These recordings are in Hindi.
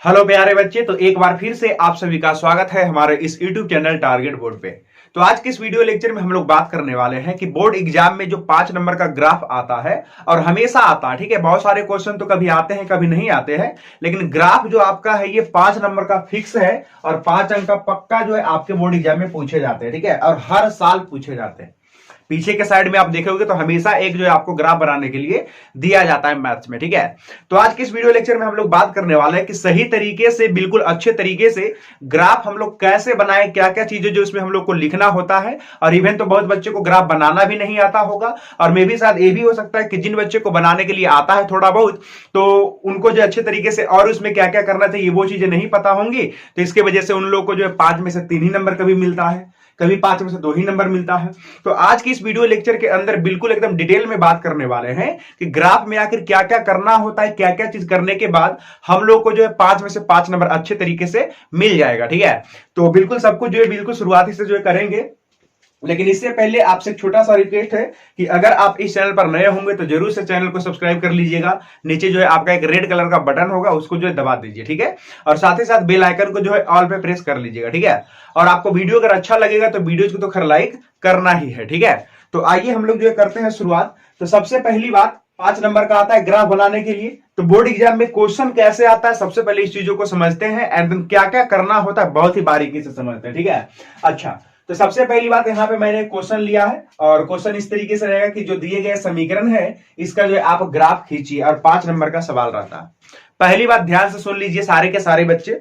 हेलो प्यारे बच्चे। तो एक बार फिर से आप सभी का स्वागत है हमारे इस YouTube चैनल टारगेट बोर्ड पे। तो आज के इस वीडियो लेक्चर में हम लोग बात करने वाले हैं कि बोर्ड एग्जाम में जो 5 नंबर का ग्राफ आता है और हमेशा आता है, ठीक है। बहुत सारे क्वेश्चन तो कभी आते हैं कभी नहीं आते हैं, लेकिन ग्राफ जो आपका है ये 5 नंबर का फिक्स है और 5 अंक का पक्का जो है आपके बोर्ड एग्जाम में पूछे जाते हैं, ठीक है। और हर साल पूछे जाते हैं। पीछे के साइड में आप देखोगे तो हमेशा एक जो है आपको ग्राफ बनाने के लिए दिया जाता है मैथ्स में, ठीक है। तो आज के इस वीडियो लेक्चर में हम लोग बात करने वाले हैं कि सही तरीके से, बिल्कुल अच्छे तरीके से ग्राफ हम लोग कैसे बनाएं, क्या क्या चीजें जो इसमें हम लोग को लिखना होता है। और इवन तो बहुत बच्चे को ग्राफ बनाना भी नहीं आता होगा, और मे भी शायद ये भी हो सकता है कि जिन बच्चे को बनाने के लिए आता है थोड़ा बहुत, तो उनको जो अच्छे तरीके से और उसमें क्या क्या करना चाहिए वो चीजें नहीं पता होंगी। तो इसके वजह से उन लोगों को जो है 5 में से 3 ही नंबर कभी मिलता है, कभी 5 में से 2 ही नंबर मिलता है। तो आज की इस वीडियो लेक्चर के अंदर बिल्कुल एकदम डिटेल में बात करने वाले हैं कि ग्राफ में आखिर क्या क्या करना होता है, क्या क्या चीज करने के बाद हम लोग को जो है 5 में से 5 नंबर अच्छे तरीके से मिल जाएगा, ठीक है। तो बिल्कुल सब कुछ जो है बिल्कुल शुरुआती से जो है करेंगे, लेकिन इससे पहले आपसे एक छोटा सा रिक्वेस्ट है कि अगर आप इस चैनल पर नए होंगे तो जरूर से चैनल को सब्सक्राइब कर लीजिएगा। नीचे जो है आपका एक रेड कलर का बटन होगा, उसको जो है दबा दीजिए, ठीक है। और साथ ही साथ बेल आइकन को जो है ऑल पे प्रेस कर लीजिएगा, ठीक है। और आपको वीडियो अगर अच्छा लगेगा तो वीडियो को तो खैर लाइक करना ही है, ठीक है। तो आइए हम लोग जो है करते हैं शुरुआत। तो सबसे पहली बात 5 नंबर का आता है ग्राफ बनाने के लिए। तो बोर्ड एग्जाम में क्वेश्चन कैसे आता है, सबसे पहले इस चीजों को समझते हैं एंड देन क्या क्या करना होता है बहुत ही बारीकी से समझते हैं, ठीक है। अच्छा, तो सबसे पहली बात यहाँ पे मैंने क्वेश्चन लिया है और क्वेश्चन इस तरीके से रहेगा कि जो दिए गए समीकरण है इसका जो है आप ग्राफ खींचिए और 5 नंबर का सवाल रहता है। पहली बात ध्यान से सुन लीजिए सारे के सारे बच्चे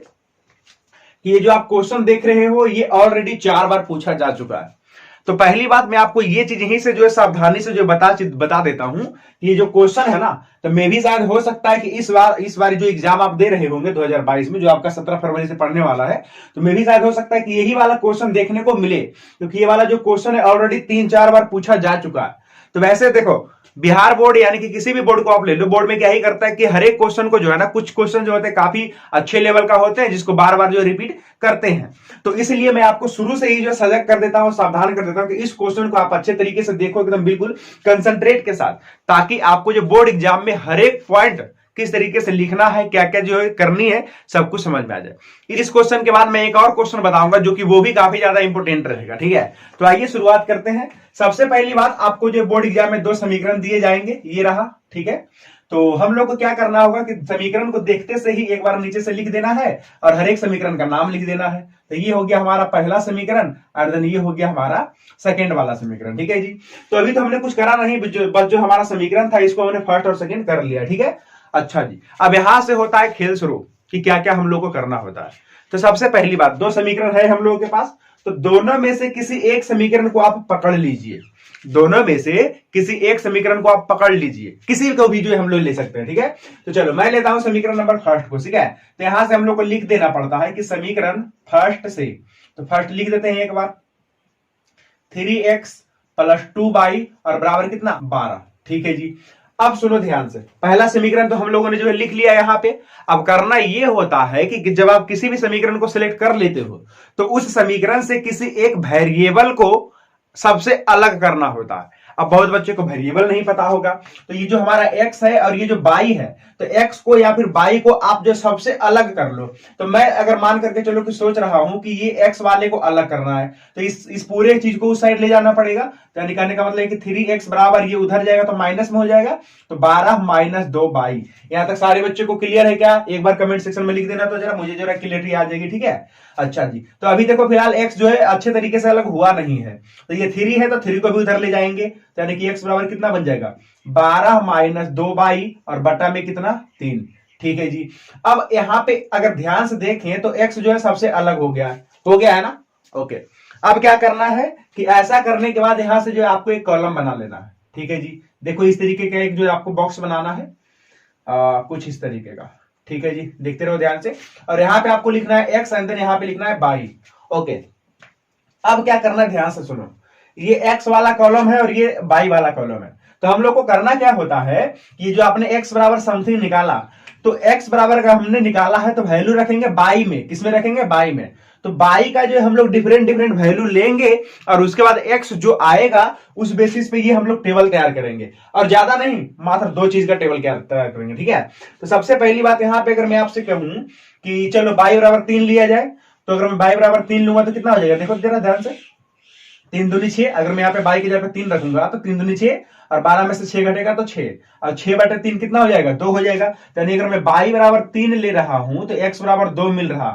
कि ये जो आप क्वेश्चन देख रहे हो ये ऑलरेडी 4 बार पूछा जा चुका है। तो पहली बात मैं आपको ये चीज यहीं से जो है सावधानी से जो बता देता हूं कि ये जो क्वेश्चन है ना, तो मे भी शायद हो सकता है कि इस बार जो एग्जाम आप दे रहे होंगे 2022 में, जो आपका 17 फरवरी से पढ़ने वाला है, तो मे भी शायद हो सकता है कि यही वाला क्वेश्चन देखने को मिले, क्योंकि ये वाला जो क्वेश्चन है ऑलरेडी 3-4 बार पूछा जा चुका है। तो वैसे देखो, बिहार बोर्ड यानी कि किसी भी बोर्ड को आप ले लो, बोर्ड में क्या ही करता है कि हर एक क्वेश्चन को जो है ना, कुछ क्वेश्चन जो होते हैं काफी अच्छे लेवल का होते हैं जिसको बार बार जो रिपीट करते हैं। तो इसलिए मैं आपको शुरू से ही जो सजग कर देता हूं, सावधान कर देता हूं कि इस क्वेश्चन को आप अच्छे तरीके से देखो, एकदम बिल्कुल कंसंट्रेट के साथ, ताकि आपको जो बोर्ड एग्जाम में हर एक पॉइंट किस तरीके से लिखना है, क्या क्या जो है करनी है, सब कुछ समझ में आ जाए। इस क्वेश्चन के बाद मैं एक और क्वेश्चन बताऊंगा जो कि वो भी काफी ज्यादा इंपोर्टेंट रहेगा, ठीक है। तो आइए शुरुआत करते हैं। सबसे पहली बात, आपको जो बोर्ड एग्जाम में 2 समीकरण दिए जाएंगे, ये रहा, ठीक है। तो हम लोग को क्या करना होगा कि समीकरण को देखते से ही एक बार नीचे से लिख देना है और हर एक समीकरण का नाम लिख देना है। तो ये हो गया हमारा पहला समीकरण और देन ये हो गया हमारा सेकंड वाला समीकरण, ठीक है जी। तो अभी तो हमने कुछ करा नहीं, बस जो हमारा समीकरण था इसको हमने फर्स्ट और सेकंड कर लिया, ठीक है। अच्छा जी, अब यहां से होता है खेल शुरू कि क्या क्या हम लोग को करना होता है। तो सबसे पहली बात, 2 समीकरण है हम लोगों के पास, तो दोनों में से किसी एक समीकरण को आप पकड़ लीजिए। दोनों में से किसी एक समीकरण को आप पकड़ लीजिए, किसी को भी जो हम लोग ले सकते हैं, ठीक है। तो चलो मैं लेता हूं समीकरण नंबर फर्स्ट को, ठीक है। तो यहां से हम लोग को लिख देना पड़ता है कि समीकरण फर्स्ट से, तो फर्स्ट लिख देते हैं एक बार, 3x + 2y और बराबर कितना 12, ठीक है जी। अब सुनो ध्यान से, पहला समीकरण तो हम लोगों ने जो है लिख लिया यहां पे। अब करना यह होता है कि जब आप किसी भी समीकरण को सिलेक्ट कर लेते हो तो उस समीकरण से किसी एक वेरिएबल को सबसे अलग करना होता है। अब बहुत बच्चे को वेरिएबल नहीं पता होगा, तो ये जो हमारा x है और ये जो y है, तो x को या फिर y को आप जो सबसे अलग कर लो। तो मैं अगर मान करके चलो कि सोच रहा हूं कि ये x वाले को अलग करना है, तो इस पूरे चीज को उस साइड ले जाना पड़ेगा। तो निकालने का मतलब है कि 3x बराबर ये उधर जाएगा तो माइनस में हो जाएगा, तो 12 - 2y। यहां तक सारे बच्चे को क्लियर है क्या? एक बार कमेंट सेक्शन में लिख देना तो जरा मुझे जरा क्लियरिटी आ जाएगी, ठीक है। अच्छा जी, तो अभी देखो फिलहाल x जो है अच्छे तरीके से अलग हुआ नहीं है, तो ये 3 है तो 3 को भी उधर ले जाएंगे, यानी कि x बराबर कितना बन जाएगा 12 - 2y और बटा में कितना 3, ठीक है जी। अब यहां पे अगर ध्यान से देखें तो x जो है सबसे अलग हो गया है ना। ओके, अब क्या करना है कि ऐसा करने के बाद यहां से जो है आपको एक कॉलम बना लेना है, ठीक है जी। देखो इस तरीके का एक जो आपको बॉक्स बनाना है, कुछ इस तरीके का, ठीक है जी। देखते रहो ध्यान से, और यहां पे आपको लिखना है x एंड देन यहां पे लिखना है y। ओके, अब क्या करना है ध्यान से सुनो, ये x वाला कॉलम है और ये y वाला कॉलम है। तो हम लोग को करना क्या होता है कि जो आपने x बराबर समथिंग निकाला, तो x बराबर अगर हमने निकाला है तो वैल्यू रखेंगे y में, किसमें रखेंगे y में। तो बाई का जो हम लोग डिफरेंट डिफरेंट वैल्यू लेंगे और उसके बाद एक्स जो आएगा उस बेसिस पे ये हम लोग टेबल तैयार करेंगे, और ज्यादा नहीं, मात्र 2 चीज का टेबल तैयार करेंगे। ठीक है, तो सबसे पहली बात यहाँ पे अगर मैं आपसे कहूं कि चलो बाई बराबर 3 लिया जाए, तो अगर मैं बाई बराबर 3 लूंगा तो कितना हो जाएगा, देखो जरा ध्यान से, 3 दूनी 6। अगर मैं यहाँ पे बाई की जगह पे 3 रखूंगा तो 3 दूनी 6, और 12 में से 6 घटेगा तो 6, और 6/3 कितना हो जाएगा, 2 हो जाएगा। यानी अगर मैं बाई बराबर 3 ले रहा हूं तो एक्स बराबर 2 मिल रहा।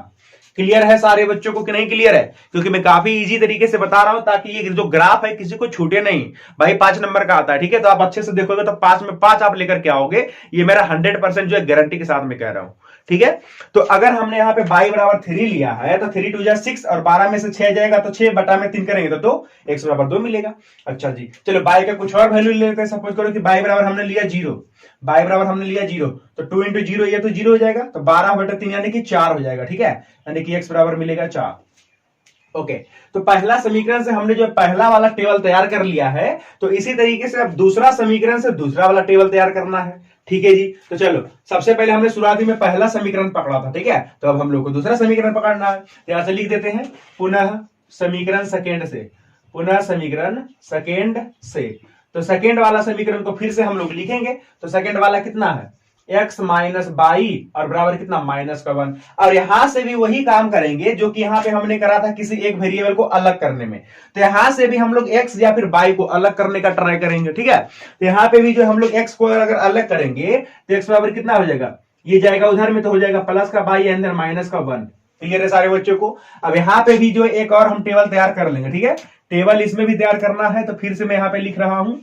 क्लियर है सारे बच्चों को कि नहीं क्लियर है? क्योंकि मैं काफी इजी तरीके से बता रहा हूं ताकि ये जो ग्राफ है किसी को छूटे नहीं। भाई 5 नंबर का आता है, ठीक है, तो आप अच्छे से देखोगे तो 5 में 5 आप लेकर के आओगे, ये मेरा 100% जो है गारंटी के साथ में कह रहा हूं। ठीक है, तो अगर हमने यहाँ पे बाई बराबर 3 लिया है तो 3 2 6, और 12 में से 6 जाएगा तो 6/3 करेंगे तो 2, एक्स बराबर 2 मिलेगा। अच्छा जी, चलो बाई का कुछ और वैल्यू लेते हैं। सपोज करो कि बाई बराबर हमने लिया 0, बाई बराबर हमने लिया 0, तो 2 × 0 ये तो 0 हो जाएगा, तो 12/3 यानी कि 4 हो जाएगा। ठीक है, यानी कि एक्स बराबर मिलेगा 4। ओके, तो पहला समीकरण से हमने जो पहला वाला टेबल तैयार कर लिया है, तो इसी तरीके से अब दूसरा समीकरण से दूसरा वाला टेबल तैयार करना है। ठीक है जी, तो चलो सबसे पहले हमने शुरुआती में पहला समीकरण पकड़ा था, ठीक है, तो अब हम लोग को दूसरा समीकरण पकड़ना है। यहां से लिख देते हैं पुनः समीकरण सेकेंड से, पुनः समीकरण सेकेंड से। तो सेकेंड वाला समीकरण को फिर से हम लोग लिखेंगे, तो सेकेंड वाला कितना है, x माइनस बाई और बराबर कितना, -1। और यहां से भी वही काम करेंगे जो कि यहां पे हमने करा था किसी एक वेरिएबल को अलग करने में, तो यहां से भी हम लोग x या फिर बाई को अलग करने का ट्राई करेंगे। ठीक है, तो यहां पे भी जो हम लोग x को अगर अलग करेंगे तो x बराबर कितना हो जाएगा, ये जाएगा उधर में तो हो जाएगा प्लस का बाई अंदर -1। क्लियर है सारे बच्चों को? अब यहाँ पे भी जो एक और हम टेबल तैयार कर लेंगे। ठीक है, टेबल इसमें भी तैयार करना है, तो फिर से मैं यहाँ पे लिख रहा हूं,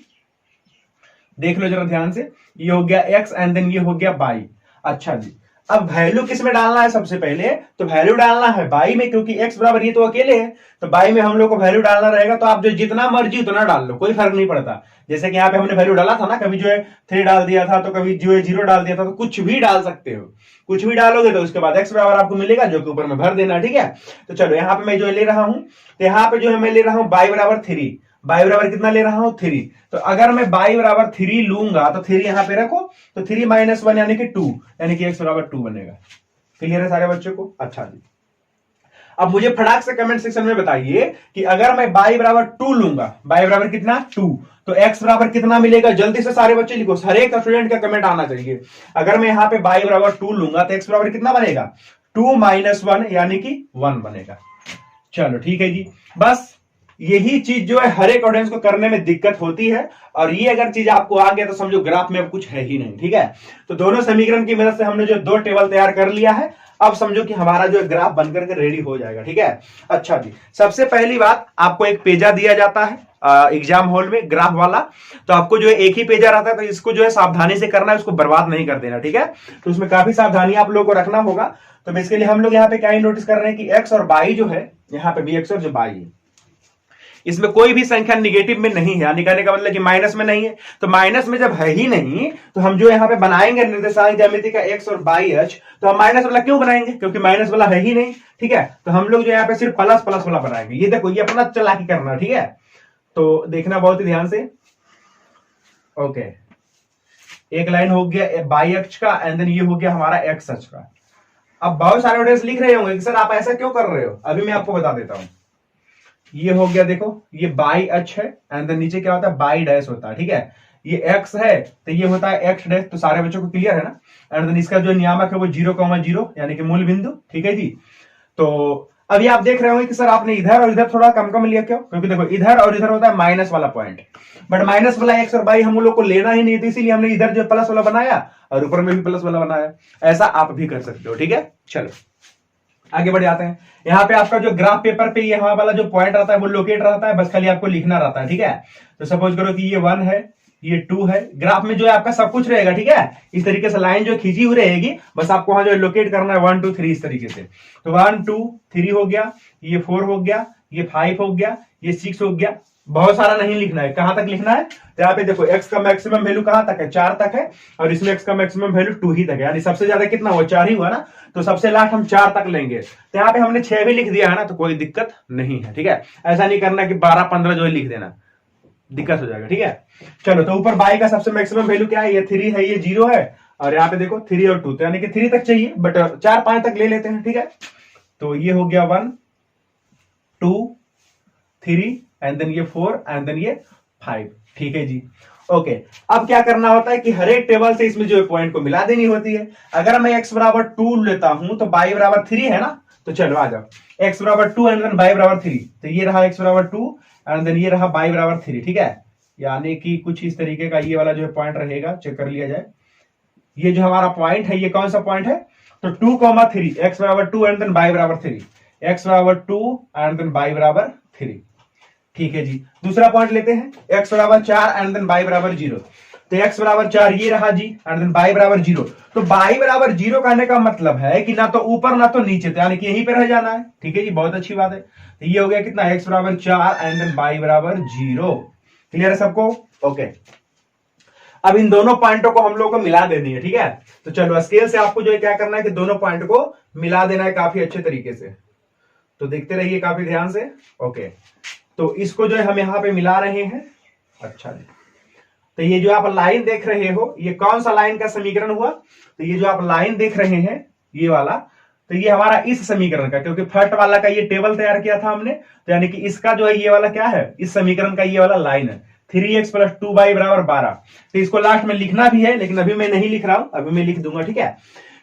देख लो जरा ध्यान से, ये हो गया x एंड देन ये हो गया बाई। अच्छा जी, अब वैल्यू किस में डालना है, सबसे पहले तो वैल्यू डालना है बाई में, क्योंकि x बराबर ये तो अकेले है, तो बाई में हम लोग को वैल्यू डालना रहेगा। तो आप जो जितना मर्जी उतना डाल लो, कोई फर्क नहीं पड़ता। जैसे कि यहाँ पे हमने वैल्यू डाला था ना, कभी जो है 3 डाल दिया था, तो कभी जो है 0 डाल दिया था, तो कुछ भी डाल सकते हो, कुछ भी डालोगे तो उसके बाद x बराबर आपको मिलेगा, जो कि ऊपर में भर देना। ठीक है, तो चलो यहाँ पे मैं जो ले रहा हूं, तो यहाँ पे जो है मैं ले रहा हूं बाई बराबर 3, बाई बराबर कितना ले रहा हूं, 3। तो अगर मैं बाई बराबर 3 लूंगा तो 3 यहां पे रखो, तो 3 - 1 यानी कि 2, यानी कि x बराबर 2 बनेगा। क्लियर है सारे बच्चों को? अच्छा जी, अब मुझे फटाक से कमेंट सेक्शन में बताइए कि अगर मैं बाई बराबर 2 लूंगा, बाई बराबर कितना, 2, तो x बराबर कितना मिलेगा? जल्दी से सारे बच्चे लिखो, हर एक स्टूडेंट का कमेंट आना चाहिए। अगर मैं यहां पे बाई बराबर 2 लूंगा तो x बराबर कितना बनेगा, 2 - 1 यानी कि 1 बनेगा। चलो ठीक है जी, बस यही चीज जो है हर एक ऑडियंस को करने में दिक्कत होती है, और ये अगर चीज आपको आ गया तो समझो ग्राफ में अब कुछ है ही नहीं। ठीक है, तो दोनों समीकरण की मदद से हमने जो 2 टेबल तैयार कर लिया है, अब समझो कि हमारा जो ग्राफ बनकर के रेडी हो जाएगा। ठीक है, अच्छा जी, सबसे पहली बात, आपको एक पेजा दिया जाता है एग्जाम हॉल में ग्राफ वाला, तो आपको जो है एक ही पेजा रहता है, तो इसको जो है सावधानी से करना है, उसको बर्बाद नहीं कर देना। ठीक है, तो उसमें काफी सावधानी आप लोगों को रखना होगा। तो बेसिकली हम लोग यहाँ पे क्या नोटिस कर रहे हैं कि एक्स और बाई जो है, यहाँ पे भी एक्स और जो बाई है, इसमें कोई भी संख्या निगेटिव में नहीं है, यानी कहने का मतलब कि माइनस में नहीं है। तो माइनस में जब है ही नहीं, तो हम जो यहाँ पे बनाएंगे निर्देशांक ज्यामिति का एक्स और बाई एच, तो हम माइनस वाला क्यों बनाएंगे, क्योंकि माइनस वाला है ही नहीं। ठीक है, तो हम लोग जो यहाँ पे सिर्फ प्लस प्लस वाला बनाएंगे। ये देखो, ये अपना चालाकी करना। ठीक है, तो देखना बहुत ही ध्यान से। ओके, एक लाइन हो गया बाई अक्ष का, एंड देन ये हो गया हमारा एक्स अक्ष का। अब बहुत सारे ऑडियंस लिख रहे होंगे कि सर आप ऐसा क्यों कर रहे हो, अभी मैं आपको बता देता हूं। ये हो गया, देखो ये बाई अक्ष है, एंड देन नीचे क्या होता है, बाई डैश होता है। ठीक है, ये एक्स है तो ये होता है एक्स डैश। तो सारे बच्चों को क्लियर है ना? एंड देन इसका जो नियामक है वो 0,0 यानी कि मूल बिंदु। ठीक है जी, तो अभी आप देख रहे होंगे कि सर आपने इधर और इधर थोड़ा कम कम लिया, क्यों? क्योंकि देखो इधर और इधर होता है माइनस वाला पॉइंट, बट माइनस वाला एक्स और बाई हम लोग को लेना ही नहीं, तो इसीलिए हमने इधर जो प्लस वाला बनाया और ऊपर में भी प्लस वाला बनाया। ऐसा आप भी कर सकते हो। ठीक है, चलो आगे बढ़ जाते हैं। यहाँ पे आपका जो ग्राफ पेपर पे यहाँ वाला जो पॉइंट रहता है वो लोकेट रहता है, बस खाली आपको लिखना रहता है। ठीक है, तो सपोज करो कि ये 1 है, ये 2 है, ग्राफ में जो है आपका सब कुछ रहेगा। ठीक है, इस तरीके से लाइन जो खींची हुई रहेगी, बस आपको वहां जो लोकेट करना है 1 2 3 इस तरीके से। तो 1 2 3 हो गया, ये 4 हो गया, ये 5 हो गया, ये 6 हो गया। बहुत सारा नहीं लिखना है, कहां तक लिखना है, तो यहाँ पे देखो एक्स का मैक्सिमम वैल्यू कहां तक है, 4 तक है, और इसमें एक्स का मैक्सिमम वैल्यू 2 ही तक है, यानी सबसे ज्यादा कितना हुआ, 4 ही हुआ ना, तो सबसे लास्ट हम 4 तक लेंगे। तो यहाँ पे हमने 6 भी लिख दिया है ना, तो कोई दिक्कत नहीं है। ठीक है, ऐसा नहीं करना कि 12 15 जो है लिख देना, दिक्कत हो जाएगा। ठीक है, चलो तो ऊपर बाई का सबसे मैक्सिमम वैल्यू क्या है, ये 3 है, ये 0 है, और यहाँ पे देखो 3 और 2, तो यानी कि 3 तक चाहिए, बट 4 5 तक ले लेते हैं। ठीक है, तो ये हो गया 1, 2 3 एंड देन ये 4 एंड देन ये 5। ठीक है जी। ओके, अब क्या करना होता है कि हर एक टेबल से इसमें जो पॉइंट को मिला देनी होती है। अगर मैं x बराबर 2 लेता हूं तो y बराबर 3 है ना, तो चलो आ जाओ, x बराबर 2 एंड देन y बराबर 3, तो ये रहा x बराबर 2 एंड देन ये रहा y बराबर 3। ठीक है, यानी कि कुछ इस तरीके का ये वाला जो है पॉइंट रहेगा, चेक कर लिया जाए। ये जो हमारा पॉइंट है ये कौन सा पॉइंट है, तो 2,3, x बराबर 2 एंड देन y बराबर 3, x बराबर 2 एंड देन y बराबर 3। ठीक है जी। दूसरा पॉइंट लेते हैं, x बराबर 4 एंड देन y बराबर 0, तो x बराबर 4 ये रहा जी एंड देन y बराबर 0। तो y बराबर 0 कहने का मतलब है कि ना तो ऊपर ना तो नीचे, तो यानी कि यहीं पे रह जाना है। ठीक है जी, बहुत अच्छी बात है। तो ये हो गया कितना, x बराबर 4 एंड देन y बराबर 0। क्लियर है सबको? ओके, अब इन दोनों पॉइंटों को हम लोग को मिला देनी है। ठीक है, तो चलो स्केल से आपको जो है क्या करना है कि दोनों पॉइंट को मिला देना है काफी अच्छे तरीके से। तो देखते रहिए काफी ध्यान से। ओके, तो इसको जो है हम यहां पे मिला रहे हैं। अच्छा जी, तो ये जो आप लाइन देख रहे हो ये कौन सा लाइन का समीकरण हुआ, तो ये जो आप लाइन देख रहे हैं ये वाला, तो ये हमारा इस समीकरण का, क्योंकि फर्स्ट वाला का ये टेबल तैयार किया था हमने, तो यानी कि इसका जो है ये वाला क्या है, इस समीकरण का ये वाला लाइन है 3x प्लस 2y बराबर 12। तो इसको लास्ट में लिखना भी है, लेकिन अभी मैं नहीं लिख रहा हूं, अभी मैं लिख दूंगा। ठीक है,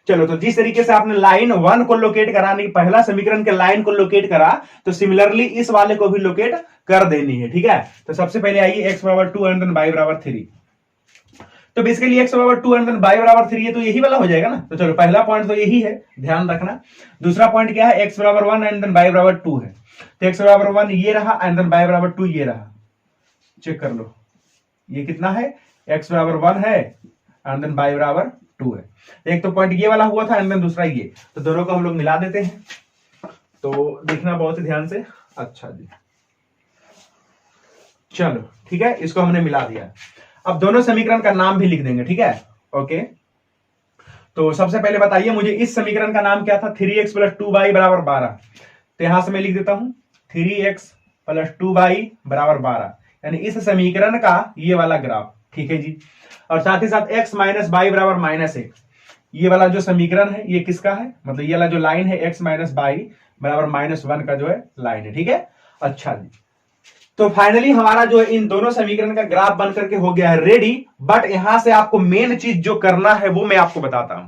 चलो, तो जिस तरीके से आपने लाइन 1 को लोकेट कराने, पहला समीकरण के लाइन को लोकेट करा, तो सिमिलरली इस वाले को भी लोकेट कर देनी है। ठीक है, तो सबसे पहले आइए x बराबर 2 एंड देन y बराबर 3। तो बेसिकली x बराबर 2 एंड देन y बराबर 3 है, तो यही वाला हो जाएगा ना। तो चलो, पहला पॉइंट तो यही है, ध्यान रखना। दूसरा पॉइंट क्या है, x बराबर 1 एंड देन y बराबर 2 है, तो x बराबर 1 ये रहा एंड देन y बराबर 2 ये रहा। चेक कर लो, ये कितना है, x बराबर 1 है एंड देन y बराबर 2 है। एक तो पॉइंट ये वाला हुआ था एंड देन दूसरा ये, तो दोनों को हम लोग मिला देते हैं। तो देखना बहुत ही ध्यान से। अच्छा जी, चलो ठीक है, इसको हमने मिला दिया। अब दोनों समीकरण का नाम भी लिख देंगे। ठीक है, ओके, तो सबसे पहले बताइए मुझे इस समीकरण का नाम क्या था, 3x प्लस 2y बराबर 12। तो यहां से मैं लिख देता हूं 3x प्लस 2y बराबर 12, यानी इस समीकरण का ये वाला ग्राफ। ठीक है जी, और साथ ही साथ x माइनस बाई बराबर -1, ये वाला जो समीकरण है ये किसका है, मतलब ये वाला जो लाइन है x माइनस बाई बराबर -1 का जो है लाइन है। ठीक है, अच्छा जी, तो फाइनली हमारा जो है इन दोनों समीकरण का ग्राफ बन करके हो गया है रेडी। बट यहां से आपको मेन चीज जो करना है वो मैं आपको बताता हूं।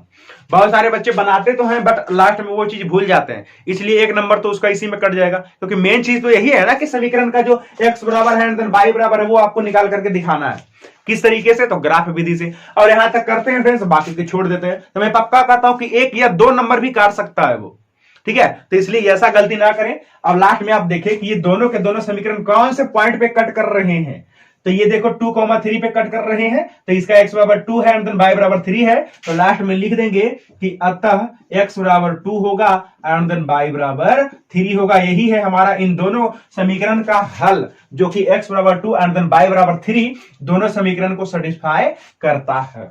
बहुत सारे बच्चे बनाते तो हैं बट लास्ट में वो चीज भूल जाते हैं, इसलिए एक नंबर तो उसका इसी में कट जाएगा, क्योंकि मेन चीज तो यही है ना कि समीकरण का जो x बराबर है देन y बराबर है वो आपको निकाल करके दिखाना है। किस तरीके से, तो ग्राफ विधि से। और यहां तक करते हैं फ्रेंड्स, बाकी के छोड़ देते हैं। तो मैं पक्का कहता हूं कि 1 या 2 नंबर भी काट सकता है वो। ठीक है, तो इसलिए ऐसा गलती ना करें। अब लास्ट में आप देखें कि ये दोनों के दोनों समीकरण कौन से पॉइंट पे कट कर रहे हैं, तो ये देखो 2,3 पे कट कर रहे हैं, तो इसका x बराबर 2 है एंड देन y बराबर 3 है, तो लास्ट में लिख देंगे कि अतः x बराबर 2 होगा एंड देन y बराबर 3 होगा। यही है हमारा इन दोनों समीकरण का हल, जो कि x बराबर 2 एंड देन y बराबर 3 दोनों समीकरण को सेटिस्फाई करता है।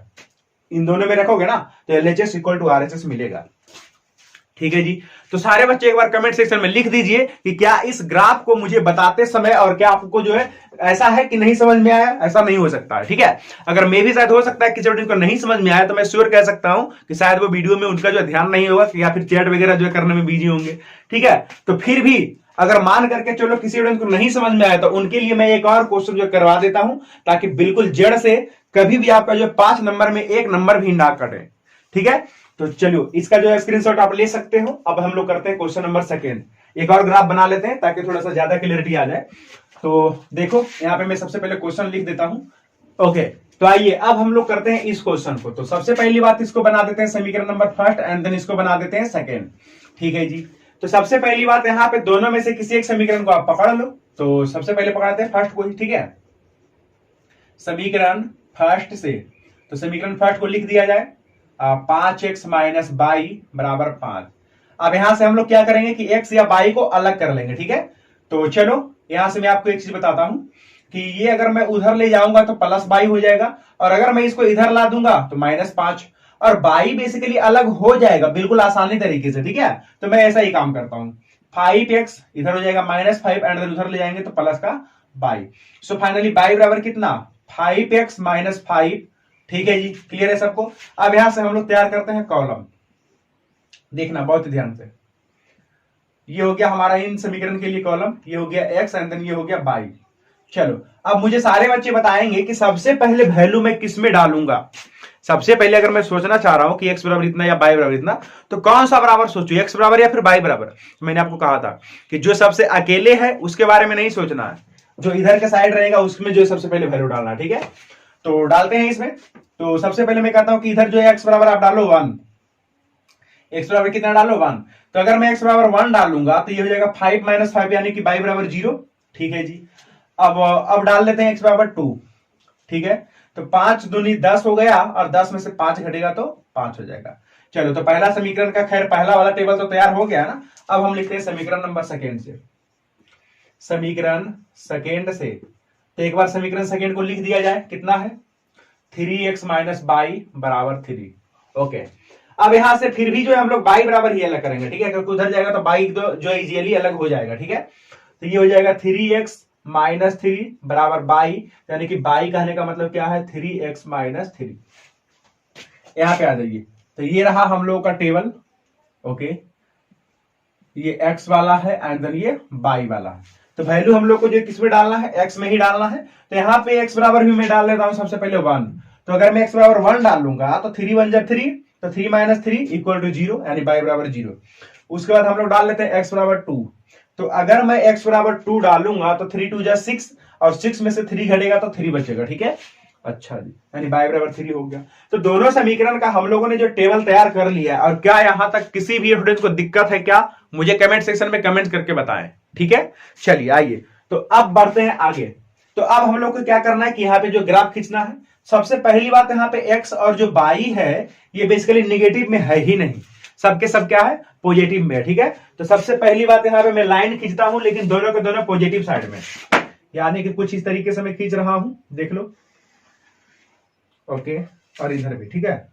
इन दोनों में रखोगे ना तो LHS इक्वल टू RHS मिलेगा। ठीक है जी, तो सारे बच्चे एक बार कमेंट सेक्शन में लिख दीजिए कि क्या इस ग्राफ को मुझे बताते समय और क्या आपको जो है ऐसा है कि नहीं समझ में आया। ऐसा नहीं हो सकता है। ठीक है, अगर मैं भी शायद हो सकता है किसी को नहीं समझ में आया, तो मैं श्योर कह सकता हूं कि शायद वो वीडियो में उनका जो ध्यान नहीं होगा या फिर चैट वगैरह जो करने में बिजी होंगे। ठीक है, तो फिर भी अगर मान करके चलो किसी को नहीं समझ में आया, तो उनके लिए मैं एक और क्वेश्चन जो करवा देता हूं, ताकि बिल्कुल जड़ से कभी भी आपका जो 5 नंबर में 1 नंबर भी ना कटे। ठीक है, तो चलिए इसका जो है स्क्रीनशॉट आप ले सकते हो। अब हम लोग करते हैं क्वेश्चन नंबर 2, एक और ग्राफ बना लेते हैं ताकि थोड़ा सा ज्यादा क्लियरिटी आ जाए। तो देखो यहाँ पे मैं सबसे पहले क्वेश्चन लिख देता हूं। ओके, तो आइए अब हम लोग करते हैं इस क्वेश्चन को। तो सबसे पहली बात इसको बना देते हैं समीकरण नंबर 1 एंड देन इसको बना देते हैं 2। ठीक है जी, तो सबसे पहली बात यहाँ पे दोनों में से किसी एक समीकरण को आप पकड़ लो। तो सबसे पहले पकड़ते हैं फर्स्ट को ही। ठीक है, समीकरण फर्स्ट से, तो समीकरण फर्स्ट को लिख दिया जाए 5x माइनस बाई बराबर 5। अब यहां से हम लोग क्या करेंगे कि x या y को अलग कर लेंगे। ठीक है, तो चलो यहां से मैं आपको एक चीज बताता हूं कि ये अगर मैं उधर ले जाऊंगा तो प्लस बाई हो जाएगा, और अगर मैं इसको इधर ला दूंगा तो -5, और बाई बेसिकली अलग हो जाएगा बिल्कुल आसानी तरीके से। ठीक है, तो मैं ऐसा ही काम करता हूं, 5x इधर हो जाएगा -5 एंड देन उधर ले जाएंगे तो प्लस का बाई। सो फाइनली बाई बराबर कितना, 5x माइनस 5। ठीक है जी, क्लियर है सबको। अब यहां से हम लोग तैयार करते हैं कॉलम, देखना बहुत ध्यान से। ये हो गया हमारा इन समीकरण के लिए कॉलम, ये हो गया x एंड देन ये हो गया y। चलो अब मुझे सारे बच्चे बताएंगे कि सबसे पहले वैल्यू मैं किस में डालूंगा। सबसे पहले अगर मैं सोचना चाह रहा हूं कि x बराबर इतना या y बराबर इतना, तो कौन सा बराबर सोचू, x बराबर या फिर y बराबर। मैंने आपको कहा था कि जो सबसे अकेले है उसके बारे में नहीं सोचना है, जो इधर के साइड रहेगा उसमें जो सबसे पहले वैल्यू डालना है। ठीक है, तो डालते हैं इसमें। तो सबसे पहले मैं कहता हूं कि इधर जो है x बराबर आप डालो 1, x बराबर कितना डालो 1। तो अगर मैं x बराबर 1 डालूंगा तो ये हो जाएगा 5 माइनस 5 यानी कि y बराबर 0। ठीक है जी, अब डाल लेते हैं x बराबर 2। ठीक है, तो 5 दूनी 10 हो गया और 10 में से 5 घटेगा तो 5 हो जाएगा। चलो तो पहला समीकरण का खैर पहला वाला टेबल तो तैयार हो गया ना। अब हम लिखते हैं समीकरण नंबर सेकेंड से। समीकरण सेकेंड से तो एक बार समीकरण सेकेंड को लिख दिया जाए, कितना है 3x माइनस बाई बराबर 3। ओके, अब यहां से फिर भी जो है हम लोग बाई बराबर ही अलग करेंगे। ठीक है, क्योंकि उधर जाएगा तो बाई जो है इजीली अलग हो जाएगा। ठीक है, तो ये हो जाएगा 3x माइनस 3 बराबर बाई, यानी कि बाई कहने का मतलब क्या है 3x माइनस 3। यहां पे आ जाइए, तो ये रहा हम लोगों का टेबल। ओके, ये x वाला है एंड देन ये y वाला है। तो वैल्यू हम लोग को जो किस में डालना है, x में ही डालना है। तो यहाँ पे x बराबर भी मैं डाल देता हूं सबसे पहले 1। तो अगर मैं x बराबर 1 डाल लूंगा तो 3 1 जब 3, तो 3 माइनस 3 इक्वल टू 0 यानी y बराबर 0। उसके बाद हम लोग डाल लेते हैं x बराबर 2। तो अगर मैं x बराबर 2 डालूंगा तो 3 2 जा 6 और 6 में से 3 घटेगा तो 3 बचेगा। ठीक है, अच्छा जी, यानी y बराबर 3 हो गया। तो दोनों समीकरण का हम लोगों ने जो टेबल तैयार कर लिया है, और क्या यहां तक किसी भी स्टूडेंट को दिक्कत है क्या, मुझे कमेंट सेक्शन में कमेंट करके बताएं। ठीक है, चलिए आइए तो अब बढ़ते हैं आगे। तो अब हम लोग को क्या करना है कि यहाँ पे जो ग्राफ खींचना है। सबसे पहली बात यहाँ पे x और जो y है ये बेसिकली निगेटिव में है ही नहीं, सबके सब क्या है पॉजिटिव में। ठीक है, तो सबसे पहली बात यहाँ पे मैं लाइन खींचता हूं, लेकिन दोनों के दोनों पॉजिटिव साइड में, यानी कि कुछ इस तरीके से मैं खींच रहा हूं, देख लो। ओके, और इधर भी। ठीक है,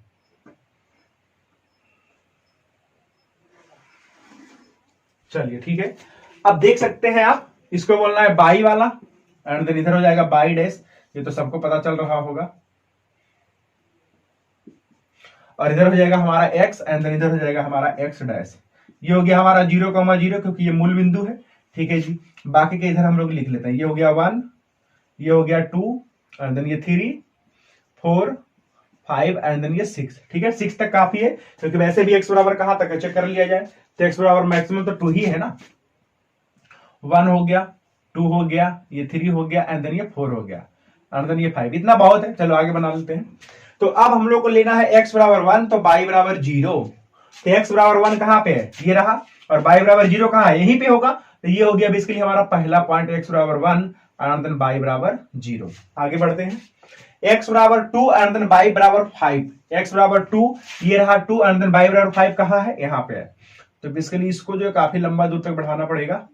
चलिए ठीक है, अब देख सकते हैं आप, इसको बोलना है बाई वाला एंड देन इधर हो जाएगा बाई डैश, ये तो सबको पता चल रहा होगा। और इधर हो जाएगा हमारा x एंड देन इधर हो जाएगा हमारा x डैश। ये हो गया हमारा 0,0 क्योंकि ये मूल बिंदु है। ठीक है जी, बाकी के इधर हम लोग लिख लेते हैं। ये हो गया 1, ये हो गया 2 एंड देन ये 3 4 5 एंड देन ये 6। ठीक है, 6 तक काफी है क्योंकि वैसे भी x बराबर कहां तक है चेक कर लिया जाए, तो x बराबर मैक्सिमम तो 2 ही है ना। 1 हो गया, 2 हो गया, ये 3 हो गया एंड देन ये 4 हो गया एंड देन ये 5। इतना बहुत है, चलो आगे बना लेते हैं। तो अब हम लोग को लेना है x बराबर 1 तो y बराबर 0। तो x बराबर 1 कहां पे है, ये रहा, और y बराबर 0 कहां है, यहीं पे होगा। तो ये हो गया बेसिकली हमारा पहला पॉइंट, x बराबर 1 एंड देन y बराबर 0। आगे बढ़ते हैं, x बराबर 2 एंड देन y बराबर 5। x बराबर 2 ये रहा 2 एंड देन y बराबर 5 कहां है, यहां पे है। तो बेसिकली इसको जो काफी लंबा दूर तक बढ़ाना पड़ेगा।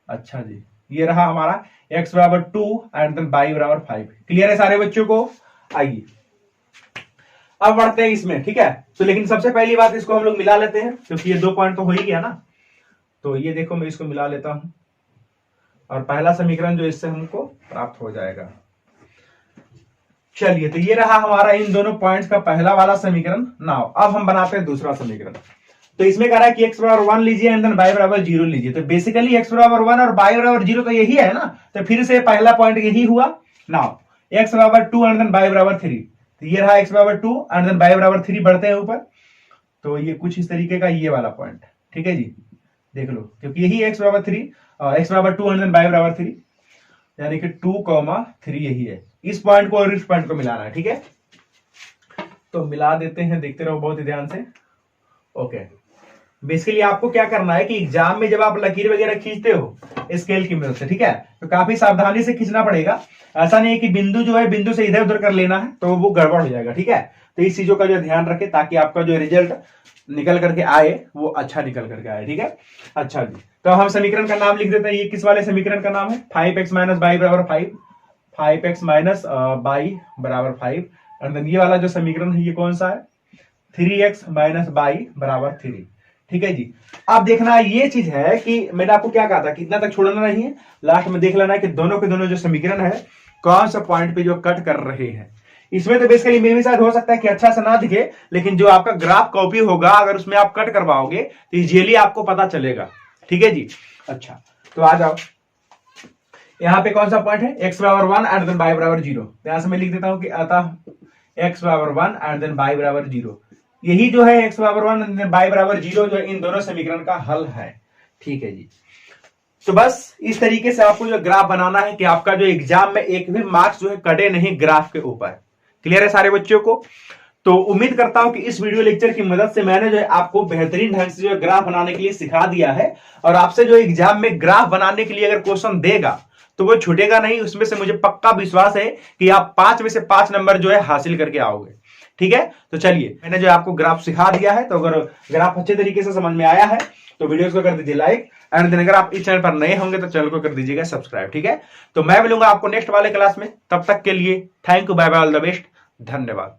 अच्छा जी, ये रहा हमारा x बराबर 2 एंड देन y बराबर 5। क्लियर है सारे बच्चों को। आइए अब बढ़ते हैं इसमें। ठीक है, तो लेकिन सबसे पहली बात इसको हम लोग मिला लेते हैं क्योंकि ये 2 पॉइंट तो हो ही गया ना। तो ये देखो मैं इसको मिला लेता हूं और पहला समीकरण जो इससे हमको प्राप्त हो जाएगा। चलिए, तो ये रहा हमारा इन दोनों पॉइंट्स का पहला वाला समीकरण। नाउ अब हम बनाते हैं दूसरा समीकरण। तो इसमें कह रहा है कि x बराबर 1 लीजिए एंड देन y बराबर 0 लीजिए। तो बेसिकली x बराबर 1 और y बराबर 0 तो यही है ना, तो फिर से पहला पॉइंट यही हुआ। नाउ x बराबर 2 एंड देन y बराबर 3। तो ये रहा x बराबर 2 एंड देन y बराबर 3। बढ़ते हैं ऊपर, तो ये कुछ इस तरीके का ये वाला पॉइंट। ठीक है जी, देख लो, क्योंकि यही x बराबर 3 x बराबर 2 एंड देन y बराबर 3, यानी कि 2,3 यही है। इस पॉइंट को और इस पॉइंट को मिलाना है। ठीक है, तो मिला देते हैं, देखते रहो बहुत ही ध्यान से। ओके, बेसिकली आपको क्या करना है कि एग्जाम में जब आप लकीर वगैरह खींचते हो स्केल की मदद से, ठीक है, तो काफी सावधानी से खींचना पड़ेगा। ऐसा नहीं है कि बिंदु जो है बिंदु से इधर उधर कर लेना है तो वो गड़बड़ हो जाएगा। ठीक है, तो इस चीजों का जो ध्यान रखें ताकि आपका जो रिजल्ट निकल करके आए वो अच्छा निकल करके आए। ठीक है, अच्छा जी, तो हम समीकरण का नाम लिख देते हैं। ये किस वाले समीकरण का नाम है, 5x माइनस बाई बराबर 5, 5x माइनस बाई बराबर 5 एंड देन ये वाला जो समीकरण है ये कौन सा है, 3x माइनस बाई बराबर 3। ठीक है जी, अब देखना ये चीज है कि मैंने आपको क्या कहा था कि इतना तक छोड़ना नहीं है, लास्ट में देख लेना है कि दोनों के दोनों जो समीकरण है कौन सा पॉइंट पे जो कट कर रहे हैं। इसमें तो बेसिकली मे भी शायद हो सकता है कि अच्छा से ना दिखे, लेकिन जो आपका ग्राफ कॉपी होगा अगर उसमें आप कट करवाओगे तो इजीली आपको पता चलेगा। ठीक है जी। अच्छा, तो आ जाओ, यहां पे कौन सा पॉइंट है, x बराबर 1 एंड देन y बराबर 0। यहां से मैं लिख देता हूं कि अतः x बराबर 1 एंड देन y बराबर 0, यही जो है x बराबर 1 एंड देन y बराबर 0 जो इन दोनों समीकरण का हल है। ठीक है जी। तो बस इस तरीके से आपको जो ग्राफ बनाना है कि आपका जो एग्जाम में एक भी मार्क्स जो है कटे नहीं ग्राफ के ऊपर। क्लियर है सारे बच्चों को? तो उम्मीद करता हूं कि इस वीडियो लेक्चर की मदद से मैंने जो है आपको बेहतरीन ढंग से जो है ग्राफ बनाने के लिए सिखा दिया है, और आपसे जो एग्जाम में ग्राफ बनाने के लिए अगर क्वेश्चन देगा तो वो छूटेगा नहीं, उसमें से मुझे पक्का विश्वास है कि आप 5 में से 5 नंबर जो है हासिल करके आओगे। ठीक है, तो चलिए, मैंने जो आपको ग्राफ सिखा दिया है, तो अगर ग्राफ अच्छे तरीके से समझ में आया है तो वीडियो को कर दीजिए लाइक, एंड देन अगर आप इस चैनल पर नए होंगे तो चैनल को कर दीजिएगा सब्सक्राइब। ठीक है, तो मैं मिलूंगा आपको नेक्स्ट वाले क्लास में, तब तक के लिए thank you, bye bye, all the best, धन्यवाद।